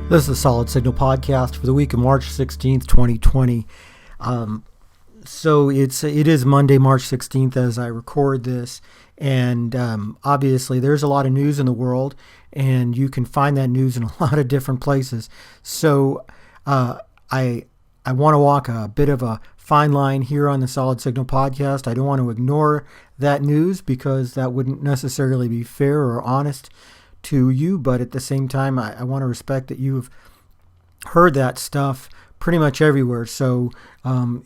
This is the Solid Signal podcast for the week of March 16th, 2020. So it is Monday, March 16th as I record this. And obviously there's a lot of news in the world, and you can find that news in a lot of different places. So I want to walk a bit of a fine line here on the Solid Signal podcast. I don't want to ignore that news because that wouldn't necessarily be fair or honest to you, but at the same time, I want to respect that you've heard that stuff pretty much everywhere. So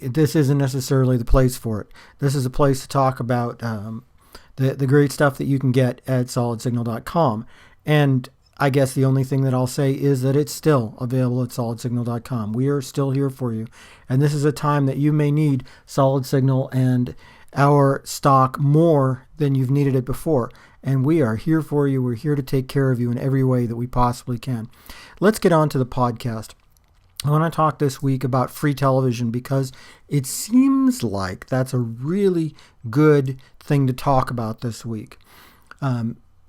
this isn't necessarily the place for it. This is a place to talk about the great stuff that you can get at solidsignal.com. And I guess the only thing that I'll say is that it's still available at solidsignal.com. We are still here for you. And this is a time that you may need Solid Signal and our stock more than you've needed it before. And we are here for you. We're here to take care of you in every way that we possibly can. Let's get on to the podcast. I want to talk this week about free television because it seems like that's a really good thing to talk about this week.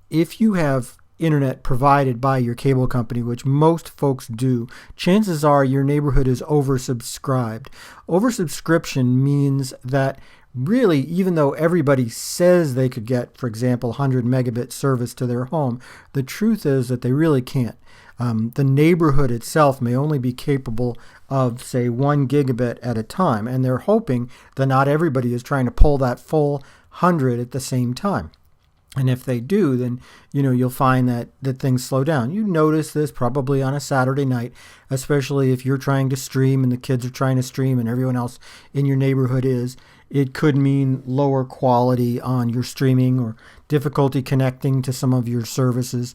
If you have internet provided by your cable company, which most folks do, chances are your neighborhood is oversubscribed. Oversubscription means that really, even though everybody says they could get, for example, 100 megabit service to their home, the truth is that they really can't. The neighborhood itself may only be capable of, say, 1 gigabit at a time, and they're hoping that not everybody is trying to pull that full 100 at the same time. And if they do, then you'll find that things slow down. You notice this probably on a Saturday night, especially if you're trying to stream and the kids are trying to stream and everyone else in your neighborhood is. It could mean lower quality on your streaming or difficulty connecting to some of your services.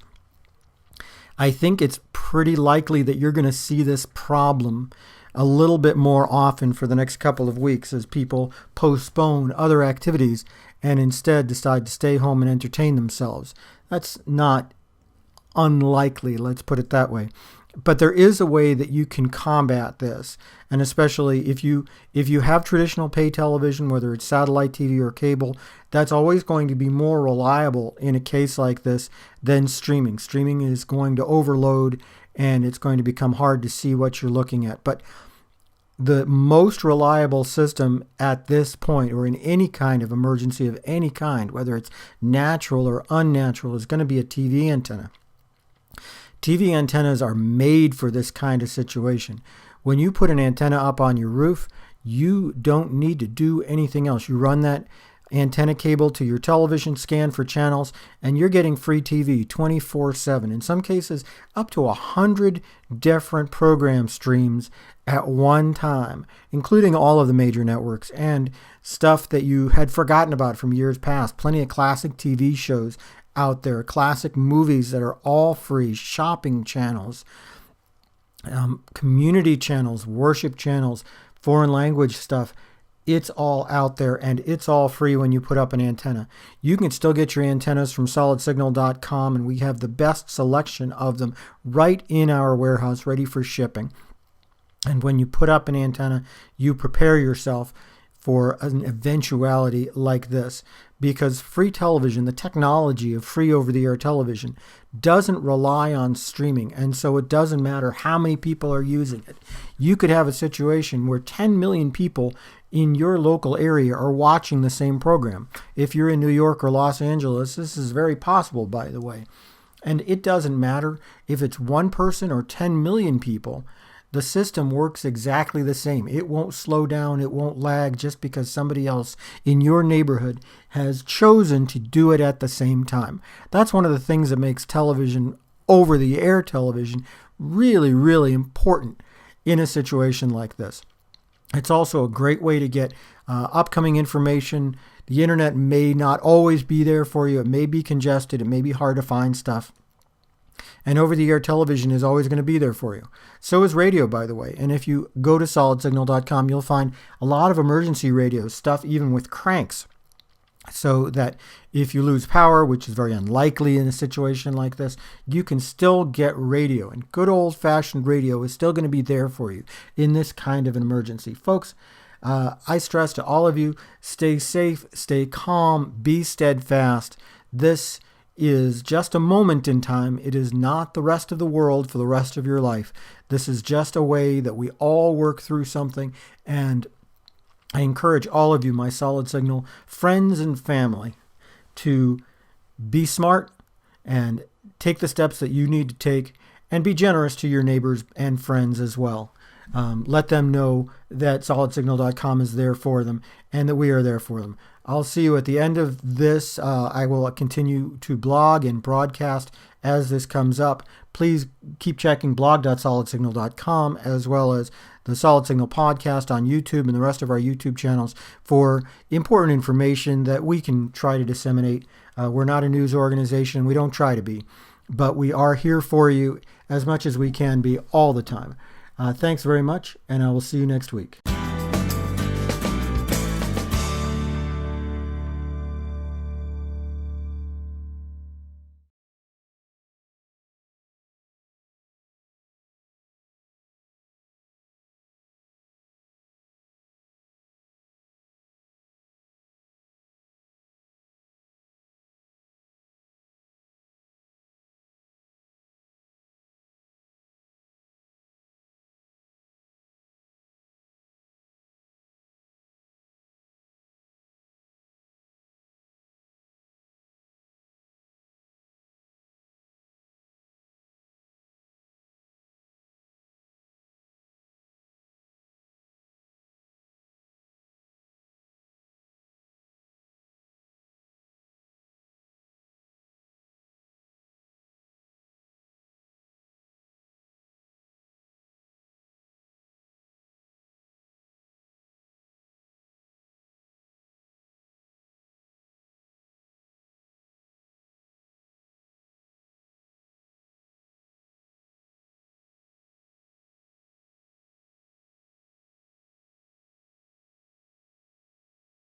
I think it's pretty likely that you're going to see this problem a little bit more often for the next couple of weeks as people postpone other activities and instead decide to stay home and entertain themselves. That's not unlikely, let's put it that way. But there is a way that you can combat this, and especially if you have traditional pay television, whether it's satellite TV or cable, that's always going to be more reliable in a case like this than streaming. Streaming is going to overload, and it's going to become hard to see what you're looking at. But the most reliable system at this point, or in any kind of emergency of any kind, whether it's natural or unnatural, is going to be a TV antenna. TV antennas are made for this kind of situation. When you put an antenna up on your roof, you don't need to do anything else. You run that antenna cable to your television, scan for channels, and you're getting free TV 24/7. In some cases, up to 100 different program streams at one time, including all of the major networks and stuff that you had forgotten about from years past. Plenty of classic TV shows out there, classic movies that are all free, shopping channels, community channels, worship channels, foreign language stuff. It's all out there, and it's all free when you put up an antenna. You can still get your antennas from solidsignal.com, and we have the best selection of them right in our warehouse, ready for shipping. And when you put up an antenna, you prepare yourself for an eventuality like this, because free television, the technology of free over-the-air television, doesn't rely on streaming, and so it doesn't matter how many people are using it. You could have a situation where 10 million people in your local area are watching the same program. If you're in New York or Los Angeles, this is very possible, by the way. And it doesn't matter if it's one person or 10 million people. The system works exactly the same. It won't slow down. It won't lag just because somebody else in your neighborhood has chosen to do it at the same time. That's one of the things that makes television, over-the-air television, really, really important in a situation like this. It's also a great way to get upcoming information. The internet may not always be there for you. It may be congested. It may be hard to find stuff. And over-the-air television is always going to be there for you. So is radio, by the way. And if you go to solidsignal.com, you'll find a lot of emergency radio stuff, even with cranks. So that if you lose power, which is very unlikely in a situation like this, you can still get radio. And good old-fashioned radio is still going to be there for you in this kind of an emergency. Folks, I stress to all of you, stay safe, stay calm, be steadfast. This is just a moment in time. It is not the rest of the world for the rest of your life. This is just a way that we all work through something. And I encourage all of you, my Solid Signal friends and family, to be smart and take the steps that you need to take, and be generous to your neighbors and friends as well. Let them know that solidsignal.com is there for them and that we are there for them. I'll see you at the end of this. I will continue to blog and broadcast as this comes up. Please keep checking blog.solidsignal.com as well as the Solid Signal podcast on YouTube and the rest of our YouTube channels for important information that we can try to disseminate. We're not a news organization. We don't try to be, but we are here for you as much as we can be all the time. Thanks very much, and I will see you next week.